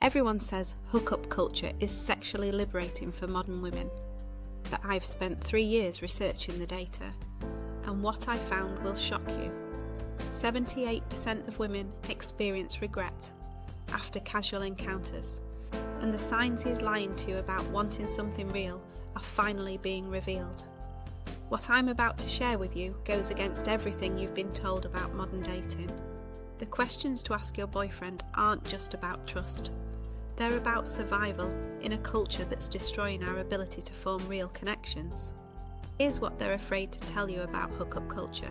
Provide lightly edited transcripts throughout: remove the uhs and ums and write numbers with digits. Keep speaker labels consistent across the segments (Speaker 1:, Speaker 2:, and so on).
Speaker 1: Everyone says hookup culture is sexually liberating for modern women, but I've spent 3 years researching the data, and what I found will shock you. 78% of women experience regret after casual encounters, and the signs he's lying to you about wanting something real are finally being revealed. What I'm about to share with you goes against everything you've been told about modern dating. The questions to ask your boyfriend aren't just about trust. They're about survival in a culture that's destroying our ability to form real connections. Here's what they're afraid to tell you about hookup culture.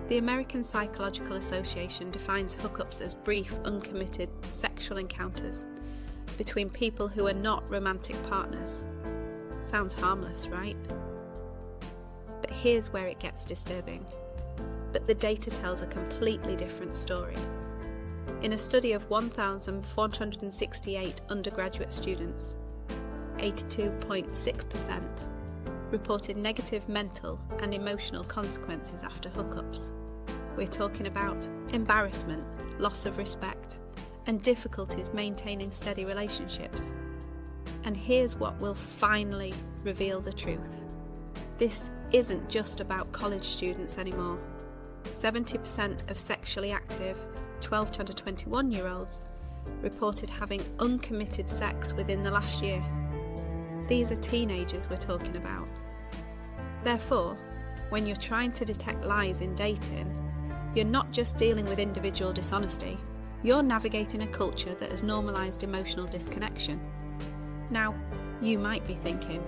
Speaker 1: The American Psychological Association defines hookups as brief, uncommitted sexual encounters between people who are not romantic partners. Sounds harmless, right? But here's where it gets disturbing. But the data tells a completely different story. In a study of 1,468 undergraduate students, 82.6% reported negative mental and emotional consequences after hookups. We're talking about embarrassment, loss of respect, and difficulties maintaining steady relationships. And here's what will finally reveal the truth. This isn't just about college students anymore. 70% of sexually active 12 to 21-year-olds reported having uncommitted sex within the last year. These are teenagers we're talking about. Therefore, when you're trying to detect lies in dating, you're not just dealing with individual dishonesty, you're navigating a culture that has normalised emotional disconnection. Now, you might be thinking,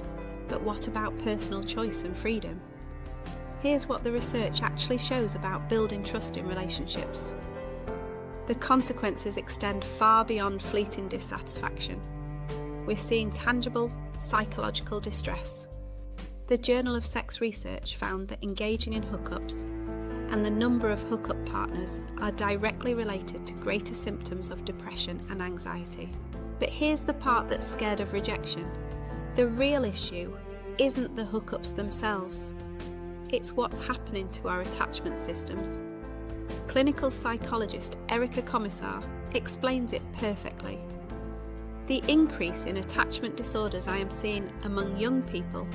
Speaker 1: but what about personal choice and freedom? Here's what the research actually shows about building trust in relationships. The consequences extend far beyond fleeting dissatisfaction. We're seeing tangible psychological distress. The Journal of Sex Research found that engaging in hookups and the number of hookup partners are directly related to greater symptoms of depression and anxiety. But here's the part that's scared of rejection. The real issue isn't the hookups themselves. It's what's happening to our attachment systems. Clinical psychologist Erica Commissar explains it perfectly. The increase in attachment disorders I am seeing among young people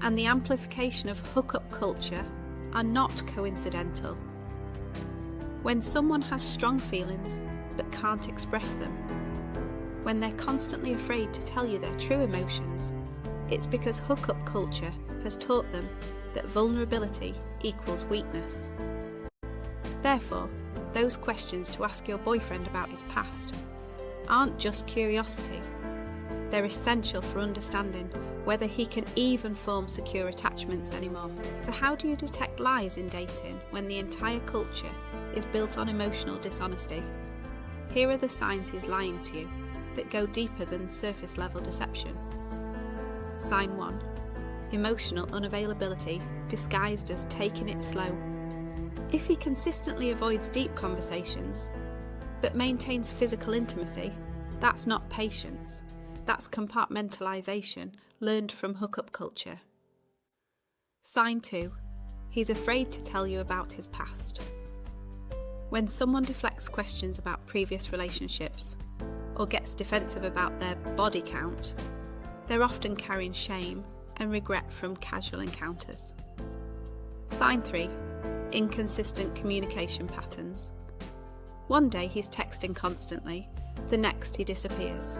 Speaker 1: and the amplification of hookup culture are not coincidental. When someone has strong feelings but can't express them, when they're constantly afraid to tell you their true emotions, it's because hookup culture has taught them that vulnerability equals weakness. Therefore, those questions to ask your boyfriend about his past aren't just curiosity. They're essential for understanding whether he can even form secure attachments anymore. So how do you detect lies in dating when the entire culture is built on emotional dishonesty? Here are the signs he's lying to you that go deeper than surface level deception. Sign 1. Emotional unavailability disguised as taking it slow. If he consistently avoids deep conversations, but maintains physical intimacy, that's not patience. That's compartmentalization learned from hookup culture. Sign 2. He's afraid to tell you about his past. When someone deflects questions about previous relationships, or gets defensive about their body count, they're often carrying shame and regret from casual encounters. Sign 3. Inconsistent communication patterns. One day he's texting constantly, the next he disappears.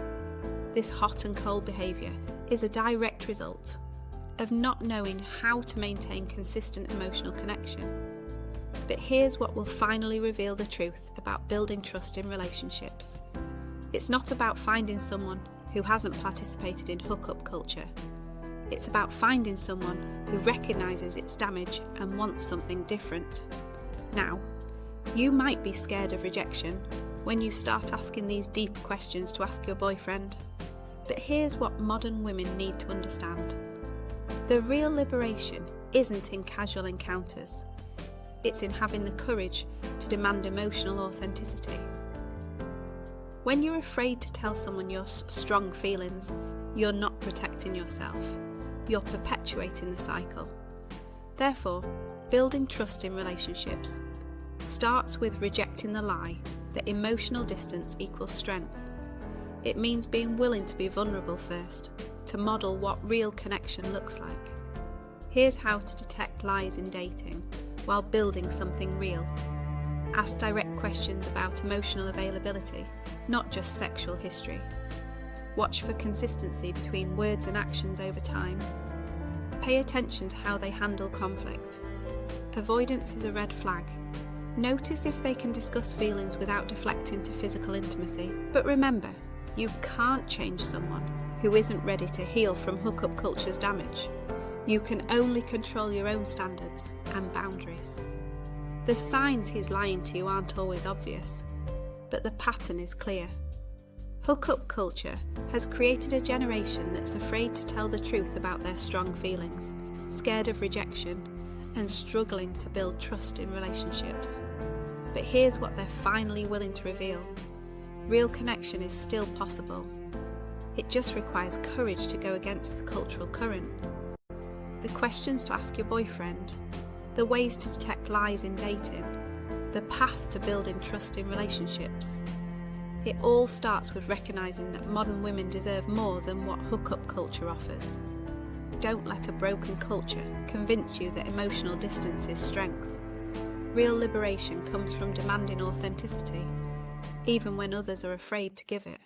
Speaker 1: This hot and cold behaviour is a direct result of not knowing how to maintain consistent emotional connection. But here's what will finally reveal the truth about building trust in relationships. It's not about finding someone who hasn't participated in hookup culture. It's about finding someone who recognises its damage and wants something different. Now, you might be scared of rejection when you start asking these deep questions to ask your boyfriend. But here's what modern women need to understand. The real liberation isn't in casual encounters. It's in having the courage to demand emotional authenticity. When you're afraid to tell someone your strong feelings, you're not protecting yourself. You're perpetuating the cycle. Therefore, building trust in relationships starts with rejecting the lie that emotional distance equals strength. It means being willing to be vulnerable first, to model what real connection looks like. Here's how to detect lies in dating while building something real. Ask direct questions about emotional availability, not just sexual history. Watch for consistency between words and actions over time. Pay attention to how they handle conflict. Avoidance is a red flag. Notice if they can discuss feelings without deflecting to physical intimacy. But remember, you can't change someone who isn't ready to heal from hookup culture's damage. You can only control your own standards and boundaries. The signs he's lying to you aren't always obvious, but the pattern is clear. Hookup culture has created a generation that's afraid to tell the truth about their strong feelings, scared of rejection, and struggling to build trust in relationships. But here's what they're finally willing to reveal. Real connection is still possible. It just requires courage to go against the cultural current. The questions to ask your boyfriend, the ways to detect lies in dating, the path to building trust in relationships. It all starts with recognising that modern women deserve more than what hookup culture offers. Don't let a broken culture convince you that emotional distance is strength. Real liberation comes from demanding authenticity, even when others are afraid to give it.